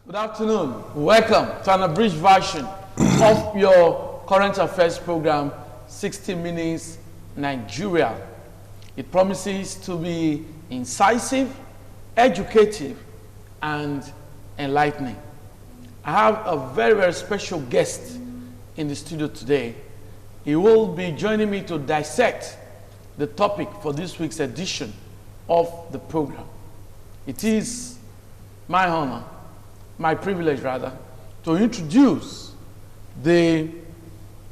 Good afternoon. Welcome to an abridged version of your current affairs program, 60 Minutes Nigeria. It promises to be incisive, educative, and enlightening. I have a very, very special guest in the studio today. He will be joining me to dissect the topic for this week's edition of the program. It is my honor, my privilege rather, to introduce the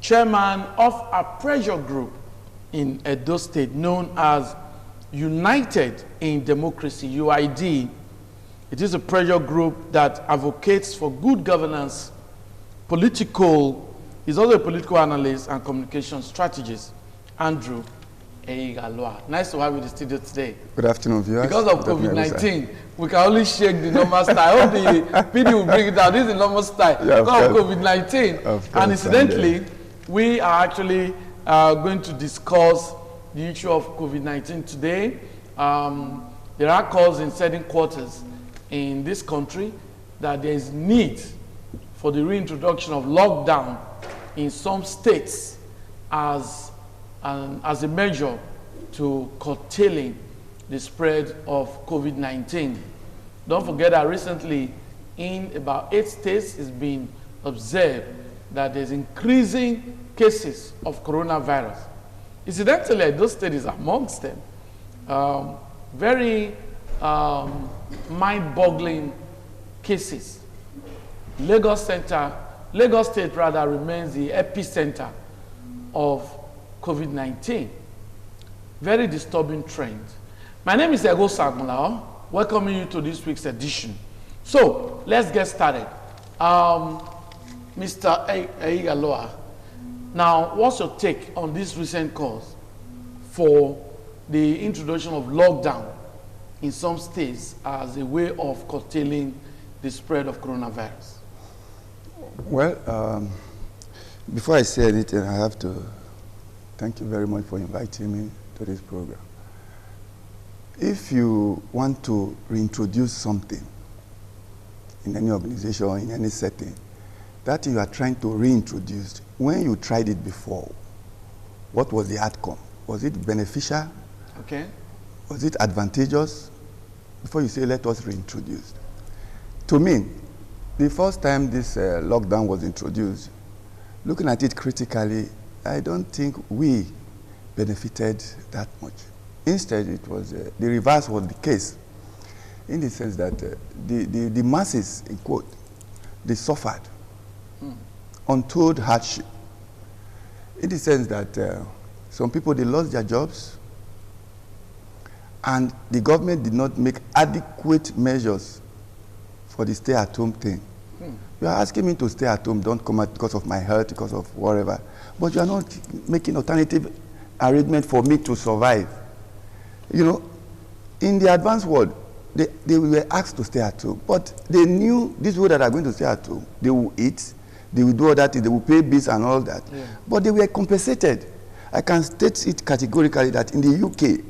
chairman of a pressure group in Edo State known as United in Democracy, UID. It is a pressure group that advocates for good governance, he's also a political analyst and communication strategist, Andrew Eiga-Loah. Nice to have you in the studio today. Good afternoon, viewers. Because of COVID-19, we can only shake the normal style. I hope the PD will bring it down. This is the normal style. Yeah, because of COVID-19. And incidentally, we are actually going to discuss the issue of COVID-19 today. There are calls in certain quarters in this country that there is need for the reintroduction of lockdown in some states as a measure to curtailing the spread of COVID-19. Don't forget that recently in about 8 states it's been observed that there's increasing cases of coronavirus. Incidentally, those states are amongst them. Very mind-boggling cases. Lagos State remains the epicenter of COVID-19. Very disturbing trend. My name is Ego Sagmulao, welcoming you to this week's edition. So, let's get started. Mr. Eiga-Loah, now, what's your take on this recent calls for the introduction of lockdown in some states as a way of curtailing the spread of coronavirus? Well, before I say anything, I have to thank you very much for inviting me to this program. If you want to reintroduce something in any organization or in any setting that you are trying to reintroduce, when you tried it before, what was the outcome? Was it beneficial? Okay. Was it advantageous? Before you say, let us reintroduce. To me, the first time this lockdown was introduced, looking at it critically, I don't think we benefited that much. Instead, it was the reverse was the case, in the sense that the masses, in quote, they suffered untold hardship. In the sense that some people, they lost their jobs, and the government did not make adequate measures for the stay-at-home thing. You are asking me to stay at home, don't come out because of my health, because of whatever. But you are not making alternative arrangement for me to survive. You know, in the advanced world, they were asked to stay at home. But they knew these people that are going to stay at home, they will eat, they will do all that, they will pay bills and all that. Yeah. But they were compensated. I can state it categorically that in the UK,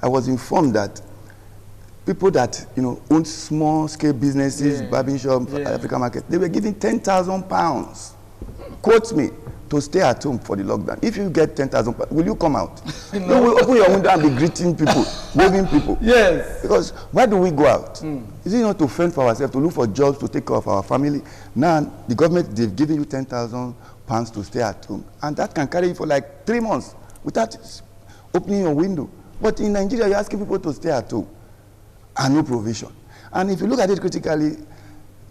I was informed that people that own small-scale businesses, barbing shop, African market, they were given £10,000. Quote me, to stay at home for the lockdown. If you get £10,000, will you come out? No. You will open your window and be greeting people, waving people. Yes. Because why do we go out? Is it not to fend for ourselves, to look for jobs, to take care of our family? Now, the government, they've given you £10,000 to stay at home. And that can carry you for like 3 months without opening your window. But in Nigeria, you're asking people to stay at home and no provision. And if you look at it critically,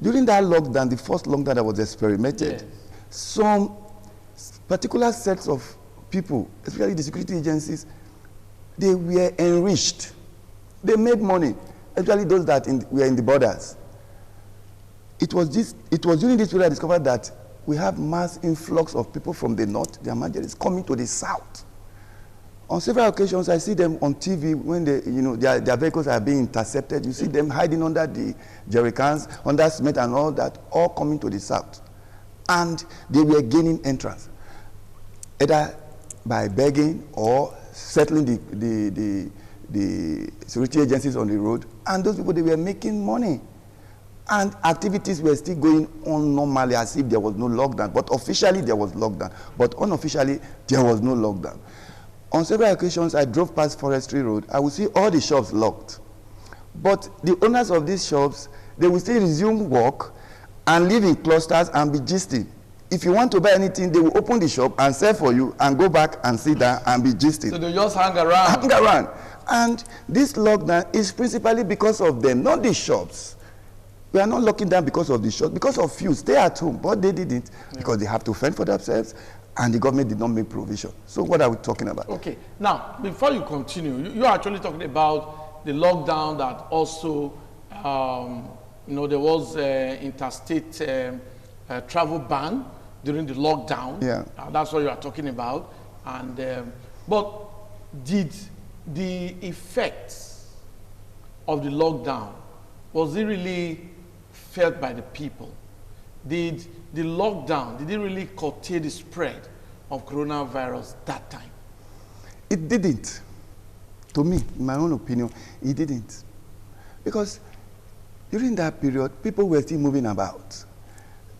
During that lockdown, the first lockdown that was experimented, Yes. some particular sets of people, especially the security agencies, they were enriched. They made money, especially those that were in the borders. It was during this period I discovered that we have mass influx of people from the north, the Amajeris, coming to the south. On several occasions, I see them on TV when their vehicles are being intercepted. You see them hiding under the jerry cans, under cement and all that, all coming to the south. And they were gaining entrance, either by begging or settling the security agencies on the road. And those people, they were making money. And activities were still going on normally as if there was no lockdown. But officially, there was lockdown. But unofficially, there was no lockdown. On several occasions, I drove past Forestry Road. I would see all the shops locked. But the owners of these shops, they will still resume work and live in clusters and be gisting. If you want to buy anything, they will open the shop and sell for you and go back and sit down and be gisting. So they just hang around. Hang around. And this lockdown is principally because of them, not the shops. We are not locking down because of the shops, because of few. Stay at home, but they didn't because they have to fend for themselves. And the government did not make provision. So what are we talking about? Okay. Now, before you continue, you're actually talking about the lockdown that also, there was interstate travel ban during the lockdown. Yeah. That's what you are talking about. And but did the effects of the lockdown, was it really felt by the people? Did the lockdown, did it really curtail the spread of coronavirus that time? It didn't. To me, in my own opinion, it didn't. Because during that period, people were still moving about.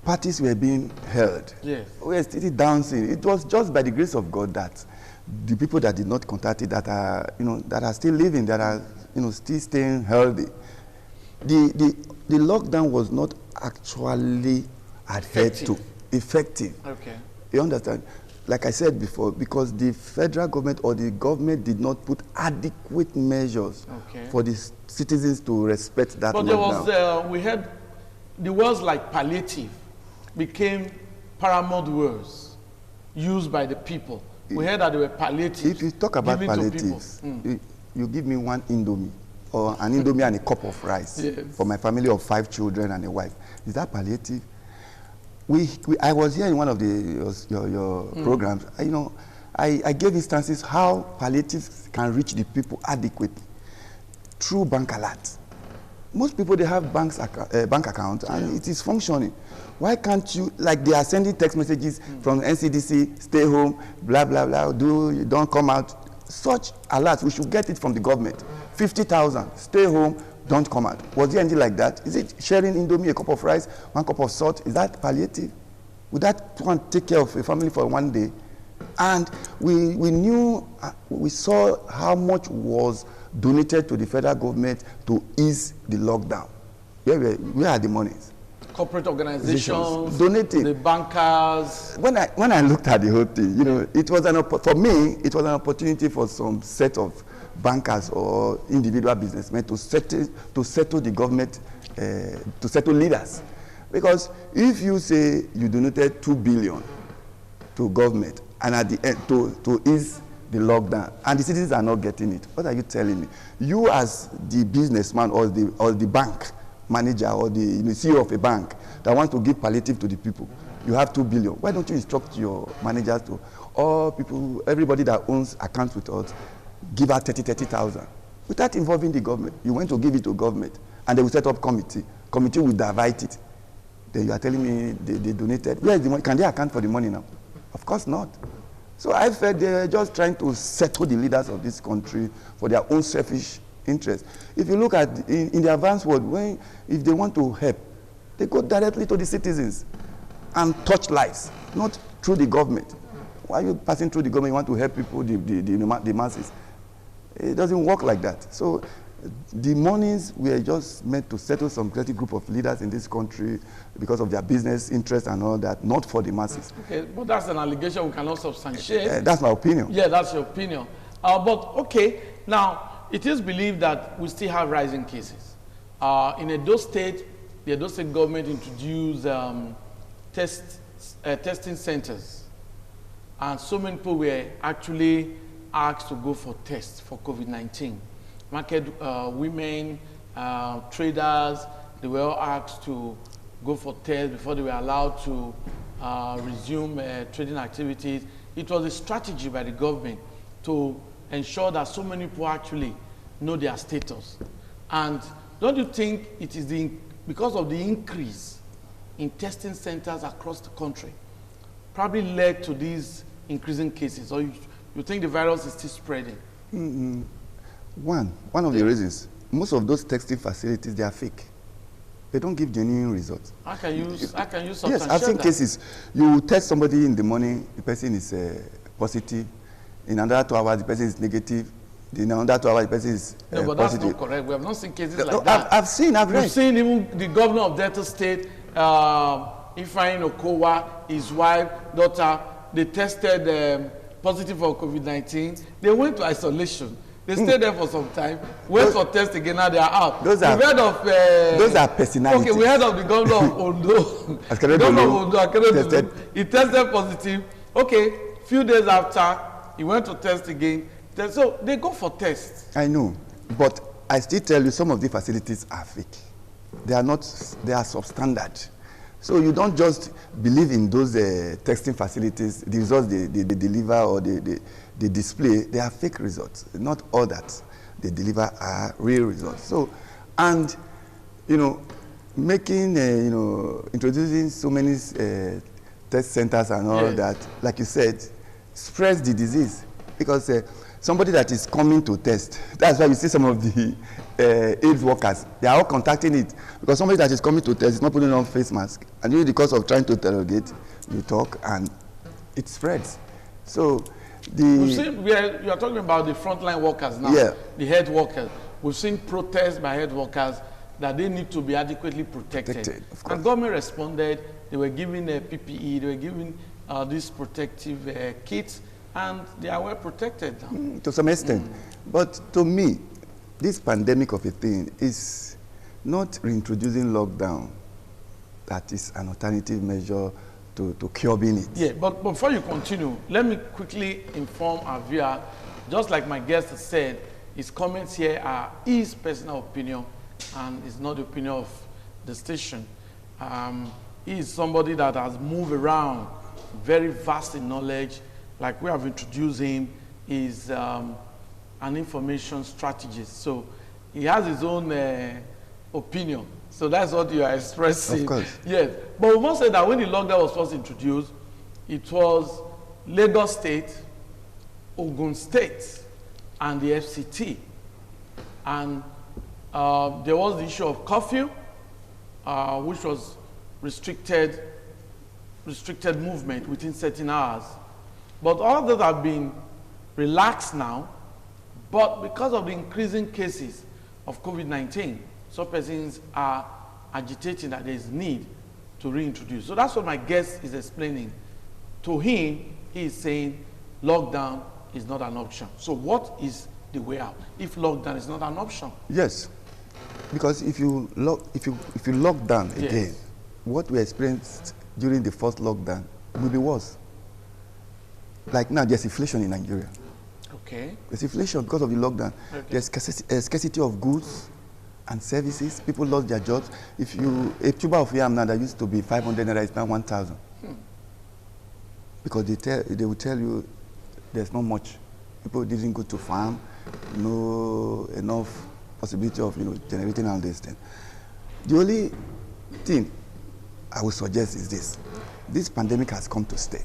Parties were being held. Yes. We were still dancing. It was just by the grace of God that the people that did not contact it, that are still living, that are, still staying healthy. The lockdown was not actually adhered to, effective. Okay. You understand? Like I said before, because the federal government or the government did not put adequate measures for the citizens to respect that. But there was, we had the words like palliative became paramount words used by the people. We heard that they were palliatives. If you talk about palliatives, you give me one Indomie or an Indomie and a cup of rice for my family of 5 children and a wife. Is that palliative? I was here in one of your programs. I gave instances how palliatives can reach the people adequately through bank alerts. Most people, they have bank accounts and it is functioning. Why can't you, like they are sending text messages from NCDC, stay home, blah, blah, blah, don't come out. Such alerts, we should get it from the government. 50,000, stay home, don't come out. Was there anything like that? Is it sharing Indomie, a cup of rice, 1 cup of salt? Is that palliative? Would that one take care of a family for one day? And we saw how much was donated to the federal government to ease the lockdown. Where are the monies? Corporate organizations, donating. the bankers. When I looked at the whole thing, it was for me, it was an opportunity for some set of bankers or individual businessmen to settle the government, to settle leaders. Because if you say you donated 2 billion to government and at the end to ease the lockdown and the citizens are not getting it, what are you telling me? You as the businessman or the bank manager or the CEO of a bank that wants to give palliative to the people, you have 2 billion. Why don't you instruct your managers to, all people, everybody that owns accounts with us, give out 30,000 without involving the government? You went to give it to government and they will set up committee will divide it. Then you are telling me they donated. Where is the money? Can they account for the money now? Of course not. So I felt they're just trying to settle the leaders of this country for their own selfish interest. If you look at in the advanced world, if they want to help, they go directly to the citizens and touch lives, not through the government. Why are you passing through the government? You want to help people, the masses. It doesn't work like that. So the monies were just meant to settle some creative group of leaders in this country because of their business interests and all that, not for the masses. Okay, but that's an allegation we cannot substantiate. That's my opinion. Yeah, that's your opinion. But okay, now it is believed that we still have rising cases. In Edo State, the Edo State government introduced testing centers, and so many people were actually asked to go for tests for COVID-19. Market women, traders, they were all asked to go for tests before they were allowed to resume trading activities. It was a strategy by the government to ensure that so many people actually know their status. And don't you think it is because of the increase in testing centers across the country probably led to these increasing cases, or you think the virus is still spreading? One of the reasons, most of those testing facilities, they are fake. They don't give genuine results. How can you substantiate Yes, I've seen cases. You test somebody in the morning, the person is positive. In another 2 hours, the person is negative. In another 2 hours, the person is no, but positive. that's not correct. We have not seen cases like that. I've read. We've seen even the governor of Delta State, Ifeanyi Okowa, his wife, daughter, they tested positive for COVID-19. They went to isolation. They stayed there for some time, went for test again, now they are out. Those are personalities. Okay, we heard of the governor of Ondo. The governor of Ondo, tested. He tested positive. Okay, few days after, he went to test again. So they go for tests. I know, but I still tell you some of the facilities are fake. They are not, they are substandard. So you don't just believe in those testing facilities, the results they deliver or they display, they are fake results. Not all that they deliver are real results. So, and, making, introducing so many test centers and all that, like you said, spreads the disease. Because somebody that is coming to test, that's why you see some of the AIDS workers, they are all contacting it. Because somebody that is coming to test is not putting on face mask. And during the course of trying to interrogate, you talk and it spreads. So, we've seen, you are talking about the frontline workers now, the health workers. We've seen protests by health workers that they need to be adequately protected. And government responded, they were giving PPE, they were giving these protective kits, and they are well protected now. To some extent. But to me, this pandemic of a thing is not reintroducing lockdown. That is an alternative measure to curbing it. Yeah, but before you continue, let me quickly inform our viewer, just like my guest has said, his comments here are his personal opinion and it's not the opinion of the station. He is somebody that has moved around, very vast in knowledge. Like we have introduced him, is an information strategist. So he has his own opinion. So that's what you are expressing. Of course. Yes. But we must say that when the lockdown was first introduced, it was Lagos State, Ogun State, and the FCT. And there was the issue of curfew, which was restricted movement within certain hours. But all that have been relaxed now, but because of the increasing cases of COVID-19, some persons are agitating that there is need to reintroduce. So that's what my guest is explaining. To him, he is saying lockdown is not an option. So what is the way out if lockdown is not an option? Yes, because if you lock down again, what we experienced during the first lockdown will be worse. Like now, there's inflation in Nigeria. Okay. There's inflation because of the lockdown. Okay. There's scarcity of goods and services. People lost their jobs. A tuber of yam now that used to be 500 naira is now 1,000. Because they will tell you there's not much. People didn't go to farm, no enough possibility of generating all this thing. The only thing I would suggest is this: this pandemic has come to stay.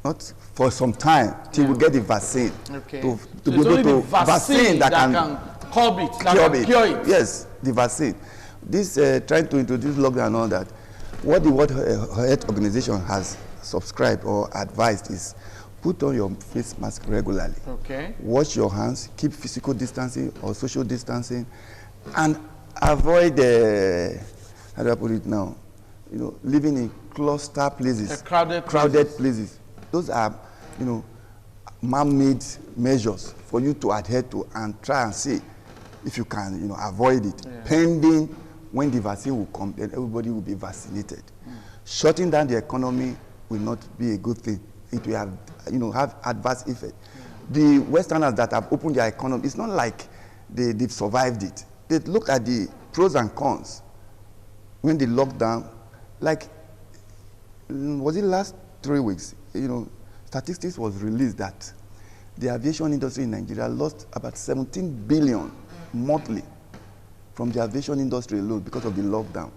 Not for some time till we get the vaccine. Okay. To so be able to vaccine that can curb it, that can cure it. Yes, the vaccine. This trying to introduce lockdown and all that. What the World Health Organization has subscribed or advised is put on your face mask regularly. Okay. Wash your hands, keep physical distancing or social distancing, and avoid how do I put it now? Living in cluster places, crowded places. Those are, man-made measures for you to adhere to and try and see if you can, avoid it, pending when the vaccine will come, then everybody will be vaccinated. Shutting down the economy will not be a good thing. It will have adverse effect. The Westerners that have opened their economy, it's not like they've survived it. They look at the pros and cons. When they locked down, like, was it last 3 weeks? Statistics was released that the aviation industry in Nigeria lost about 17 billion monthly from the aviation industry alone because of the lockdown.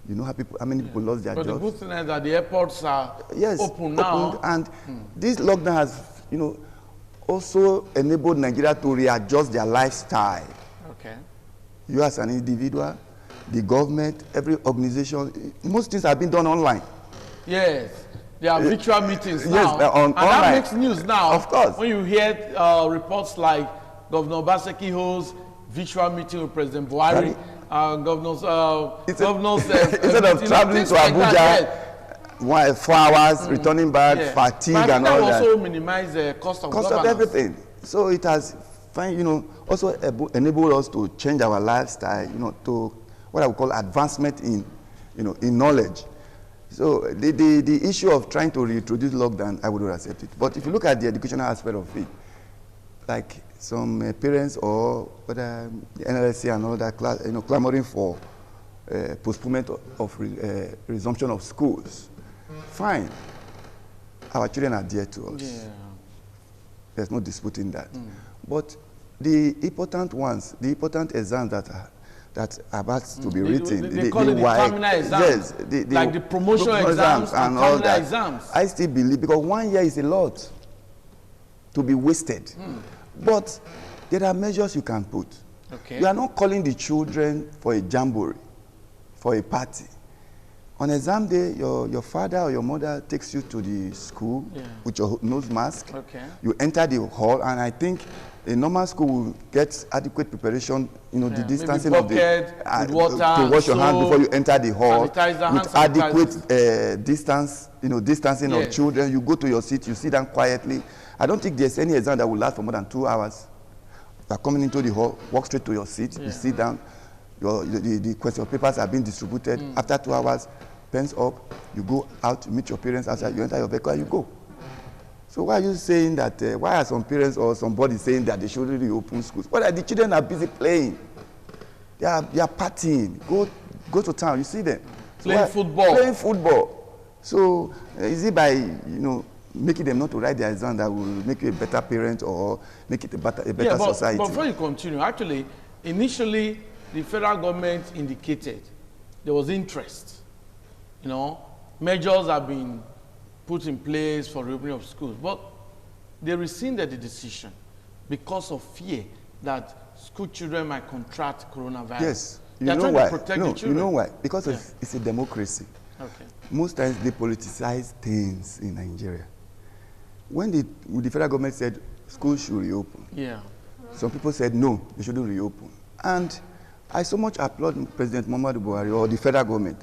You know how many people lost their jobs? But the good thing is that the airports are open now. And this lockdown has, also enabled Nigeria to readjust their lifestyle. Okay. You as an individual, the government, every organization, most things have been done online. Yes. There are virtual meetings now. Yes, and online. That makes news now. Of course. When you hear reports like Governor Obaseki holds virtual meeting with President Buhari, governors instead of traveling to Abuja, 4 hours, returning back, fatigue and all that. also minimize the cost of everything. So it has, also enabled us to change our lifestyle, to what I would call advancement in knowledge. So the issue of trying to reintroduce lockdown, I would not accept it. But if you look at the educational aspect of it, like some parents or whether the NLSC and all that, clamoring for postponement of resumption of schools, fine. Our children are dear to us. Yeah. There's no disputing that. But the important ones, the important exams that are about to be written. They call it the terminal exams. Yes. Like the promotional exams and all that. Exams. I still believe, because 1 year is a lot to be wasted. But there are measures you can put. Okay. You are not calling the children for a jamboree, for a party. On exam day, your father or your mother takes you to the school with your nose mask. Okay. You enter the hall, and I think a normal school will get adequate preparation, the distancing of the water to wash your hands before you enter the hall, with adequate distancing of children. You go to your seat, you sit down quietly. I don't think there's any exam that will last for more than 2 hours. You are coming into the hall, walk straight to your seat, you sit down. The question papers are being distributed. After 2 hours, pens up, you go out to meet your parents outside, you enter your vehicle and you go. So why are you saying that, why are some parents or somebody saying that they shouldn't reopen schools? Well, the children are busy playing. They are partying. Go to town, you see them. Playing football. So is it by, making them not to write their exam that will make you a better parent or make it a better society? But before you continue, actually, initially, the federal government indicated there was interest. Measures have been put in place for reopening of schools, but they rescinded the decision because of fear that school children might contract coronavirus. Yes, They're trying to protect the children. You know why? Because it's a democracy. Okay. Most times they politicize things in Nigeria. When the federal government said schools should reopen, some people said no, they shouldn't reopen. And I so much applaud President Muhammadu Buhari or the federal government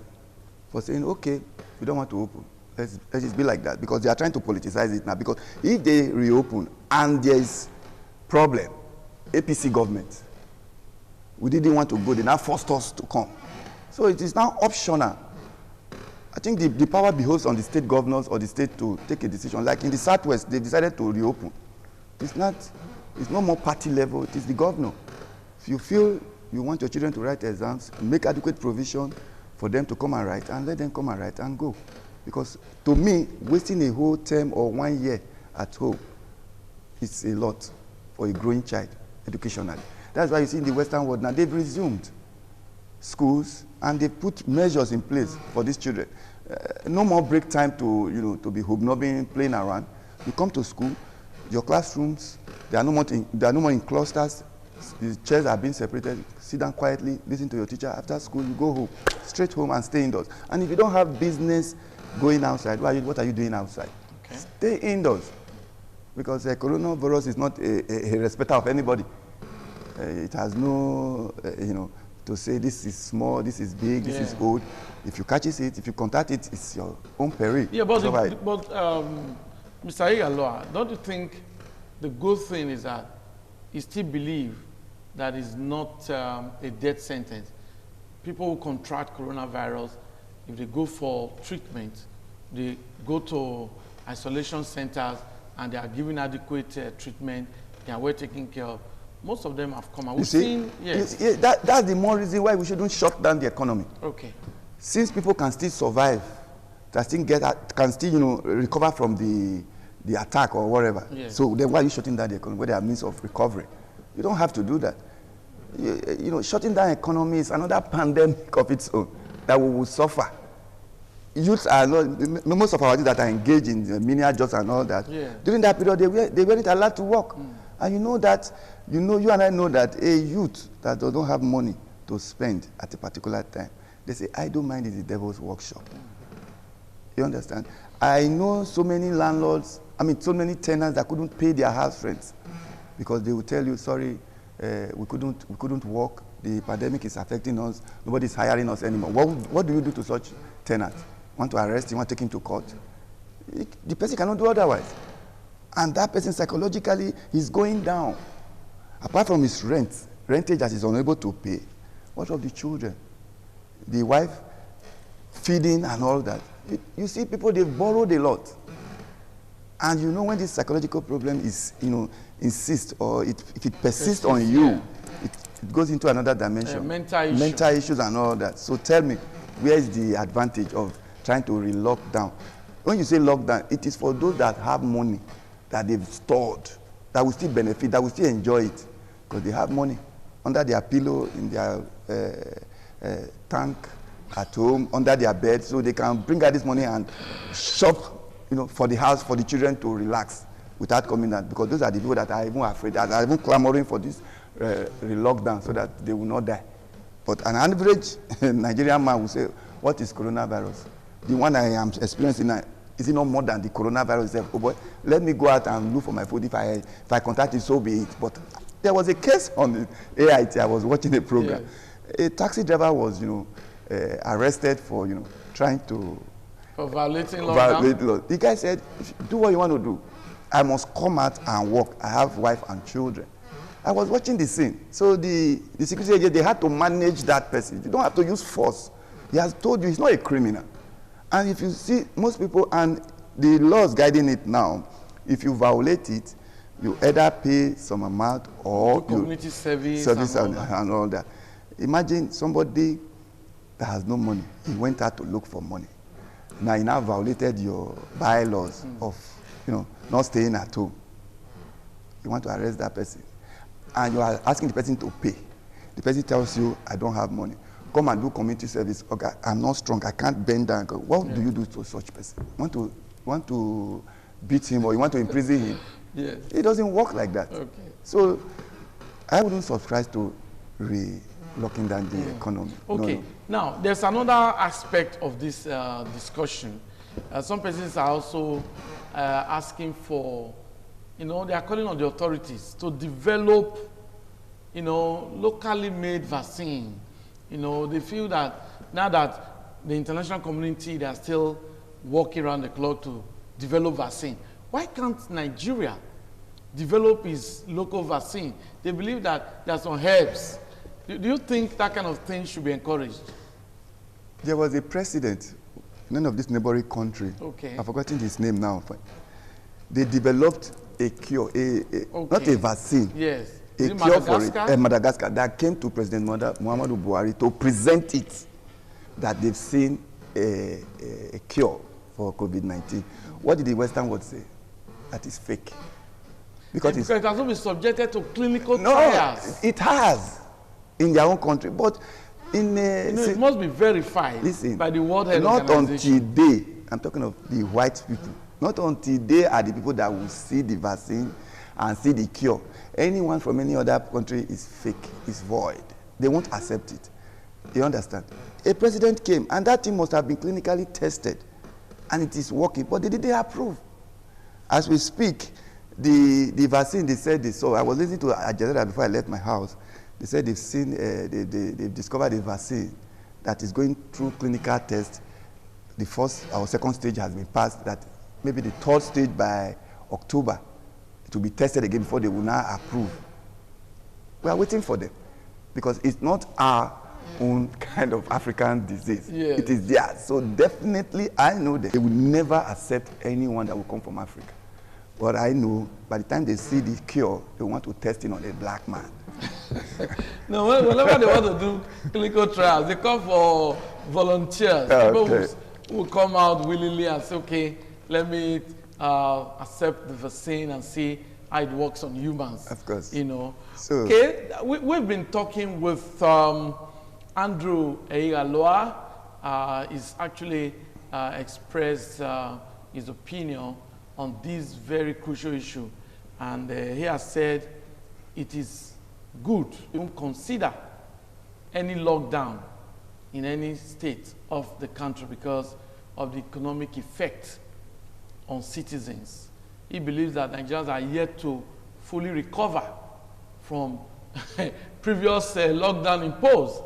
for saying, okay, we don't want to open. Let's just be like that, because they are trying to politicize it now. Because if they reopen and there is problem, APC government, we didn't want to go, they now forced us to come. So it is now optional. I think the power behoves on the state governors or the state to take a decision. Like in the Southwest, they decided to reopen. It's no more party level, it is the governor. If you feel you want your children to write exams, make adequate provision for them to come and write, and let them come and write and go. Because to me, wasting a whole term or 1 year at home is a lot for a growing child educationally. That's why you see in the Western world now, they've resumed schools and they've put measures in place for these children. No more break time to be hobnobbing, playing around. You come to school, your classrooms, they are no more in clusters. The chairs are being separated. Sit down quietly, listen to your teacher. After school, you go home, straight home and stay indoors. And if you don't have business going outside, what are you doing outside? Okay. Stay indoors. Because coronavirus is not a respecter of anybody. It has no, to say this is small, this is big, this is old. If you catch it, if you contact it, it's your own peril. Yeah, but Mr. Igaloa, don't you think the good thing is that you still believe that is not a death sentence? people who contract coronavirus, if they go for treatment, they go to isolation centers and they are given adequate treatment, they are well taken care of. Most of them have come out. You see, yes. That's the more reason why we shouldn't shut down the economy. Okay. Since people can still survive, can still recover from the attack or whatever. Yes. So then why are you shutting down the economy where there are means of recovery? You don't have to do that. Shutting down economy is another pandemic of its own that we will suffer. Youths are not, most of our youth that are engaged in the menial jobs and all that, during that period they weren't allowed to work. And you and I know that a youth that doesn't have money to spend at a particular time, they say idle mind is the devil's workshop. You understand? I know so many landlords, so many tenants that couldn't pay their house rents because they will tell you, sorry, we couldn't work. The pandemic is affecting us. Nobody's hiring us anymore. What do you do to such tenants? Want to arrest him? Want to take him to court? The person cannot do otherwise, and that person psychologically is going down. Apart from his rentage that he's unable to pay, what of the children, the wife feeding and all that? You see, people, they've borrowed a lot, and when this psychological problem is insists or if it persists on you, it goes into another dimension. Mental issues and all that. So tell me, where is the advantage of trying to re-lock down? When you say lockdown, it is for those that have money that they've stored, that will still benefit, that will still enjoy it, because they have money under their pillow, in their tank at home, under their bed, so they can bring out this money and shop, for the house, for the children to relax without coming out, because those are the people that are even afraid, that are even clamoring for this lockdown so that they will not die. But an average Nigerian man will say, what is coronavirus? The one I am experiencing now, is it not more than the coronavirus itself? Oh boy, let me go out and look for my food. If I contact it, so be it. But there was a case on the AIT. I was watching a program. Yes. A taxi driver was, arrested for, trying to... For violating law. The guy said, do what you want to do. I must come out and work. I have wife and children. I was watching the scene. So the security agent, they had to manage that person. You don't have to use force. He has told you he's not a criminal. And if you see most people, and the laws guiding it now, if you violate it, you either pay some amount or community service and all that. Imagine somebody that has no money. He went out to look for money. Now he now violated your bylaws of, not staying at home. You want to arrest that person, and you are asking the person to pay. The person tells you, I don't have money. Come and do community service. Okay, I'm not strong. I can't bend down. What do you do to such person? Want to beat him, or you want to imprison him? Yes. It doesn't work like that. Okay. So I wouldn't subscribe to locking down the economy. Okay. No. Now, there's another aspect of this discussion. Some persons are also asking for, they are calling on the authorities to develop, locally made vaccine. They feel that now that the international community, they are still working around the clock to develop vaccine. Why can't Nigeria develop its local vaccine? They believe that there are some herbs. Do you think that kind of thing should be encouraged? There was a president, none of this neighboring country. Okay. I've forgotten his name now. They developed a cure, not a vaccine. Yes. A cure for it, Madagascar, that came to President Muhammadu Buhari to present it, that they've seen a cure for COVID-19. What did the Western world say? That is fake. Because it has not been subjected to clinical trials. It has in their own country, but it must be verified by the World Health Organization. Not until they, I'm talking of the white people, not until they are the people that will see the vaccine and see the cure. Anyone from any other country is fake, is void. They won't accept it. You understand? A president came, and that thing must have been clinically tested, and it is working, but they didn't approve. As we speak, the vaccine, they said they saw. I was listening to Al Jazeera before I left my house. They said they've seen, they've discovered a vaccine that is going through clinical tests. The first or second stage has been passed, that maybe the third stage by October, it will be tested again before they will now approve. We are waiting for them, because it's not our own kind of African disease. Yes. It is theirs. So definitely, I know that they will never accept anyone that will come from Africa. But I know by the time they see the cure, they want to test it on a black man. No, whenever they want to do clinical trials, they call for volunteers. People who will come out willingly and say, okay, let me accept the vaccine and see how it works on humans. Of course. You know. So, okay, we've been talking with Andrew Eyialoa. He's actually expressed his opinion on this very crucial issue. And he has said it is good to consider any lockdown in any state of the country because of the economic effect on citizens. He believes that Nigerians are yet to fully recover from previous lockdown imposed,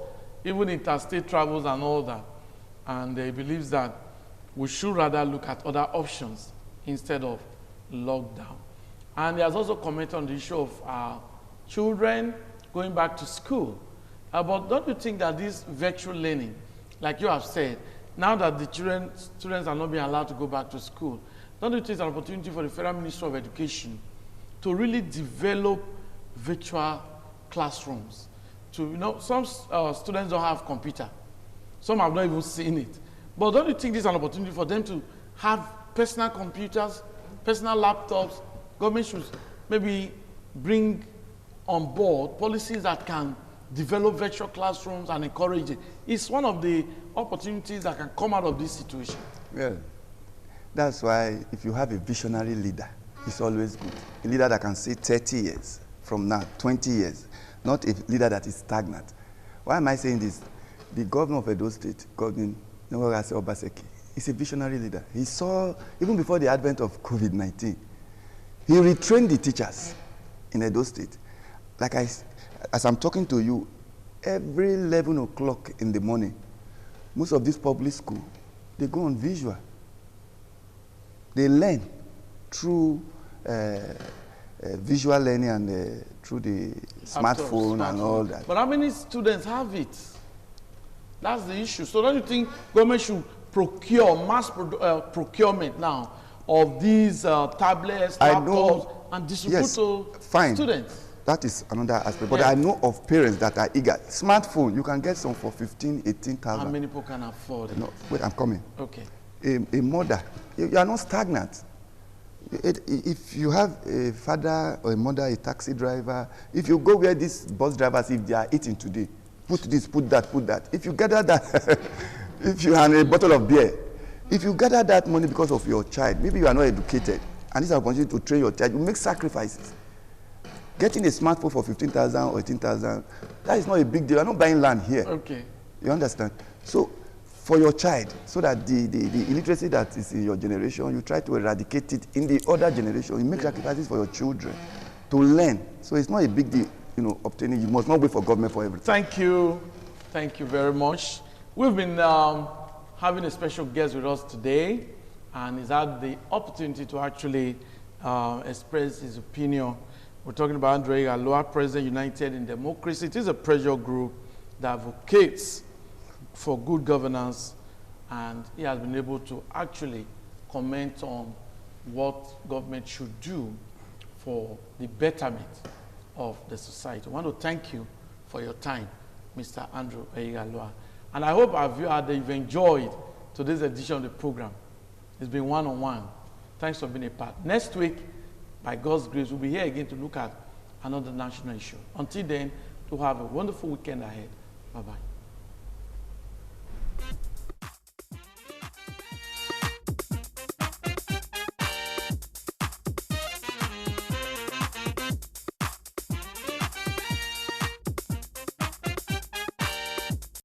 even interstate travels and all that. And he believes that we should rather look at other options instead of lockdown. And he has also commented on the issue of children going back to school. But don't you think that this virtual learning, like you have said, now that the students are not being allowed to go back to school, don't you think it's an opportunity for the Federal Ministry of Education to really develop virtual classrooms? Some students don't have computer. Some have not even seen it. But don't you think this is an opportunity for them to have personal computers, personal laptops? Government should maybe bring on board policies that can develop virtual classrooms and encourage it. It's one of the opportunities that can come out of this situation. Well, that's why if you have a visionary leader, it's always good. A leader that can see 30 years from now, 20 years, not a leader that is stagnant. Why am I saying this? The governor of Edo State, Godwin Obaseki, is a visionary leader. He saw, even before the advent of COVID-19, he retrained the teachers in Edo State. Like as I'm talking to you, every 11 o'clock in the morning, most of these public schools, they go on visual. They learn through visual learning and through the smartphone and all that. But how many students have it? That's the issue. So don't you think government should procure mass procurement now of these tablets, laptops, and distribute to students? That is another aspect. But I know of parents that are eager. Smartphone, you can get some for 15, 18,000. How many people can afford it? No, wait, I'm coming. Okay. A mother, you are not stagnant. If you have a father or a mother, a taxi driver, if you go where these bus drivers, if they are eating today, put this, put that, put that. If you gather that, if you have a bottle of beer, if you gather that money because of your child, maybe you are not educated, and this is an opportunity to train your child, you make sacrifices. Getting a smartphone for 15,000 or 18,000, that is not a big deal. You are not buying land here. Okay. You understand? So, for your child, so that the illiteracy that is in your generation, you try to eradicate it in the other generation. You make sacrifices for your children to learn. So it's not a big deal, obtaining. You must not wait for government for everything. Thank you. Thank you very much. We've been having a special guest with us today, and he's had the opportunity to actually express his opinion. We're talking about Andrew Eyialoa, President United in Democracy. It is a pressure group that advocates for good governance, and he has been able to actually comment on what government should do for the betterment of the society. I want to thank you for your time, Mr. Andrew Eyialoa. And I hope our viewers have enjoyed today's edition of the program. It's been one-on-one. Thanks for being a part. Next week, by God's grace, we'll be here again to look at another national issue. Until then, to have a wonderful weekend ahead. Bye-bye.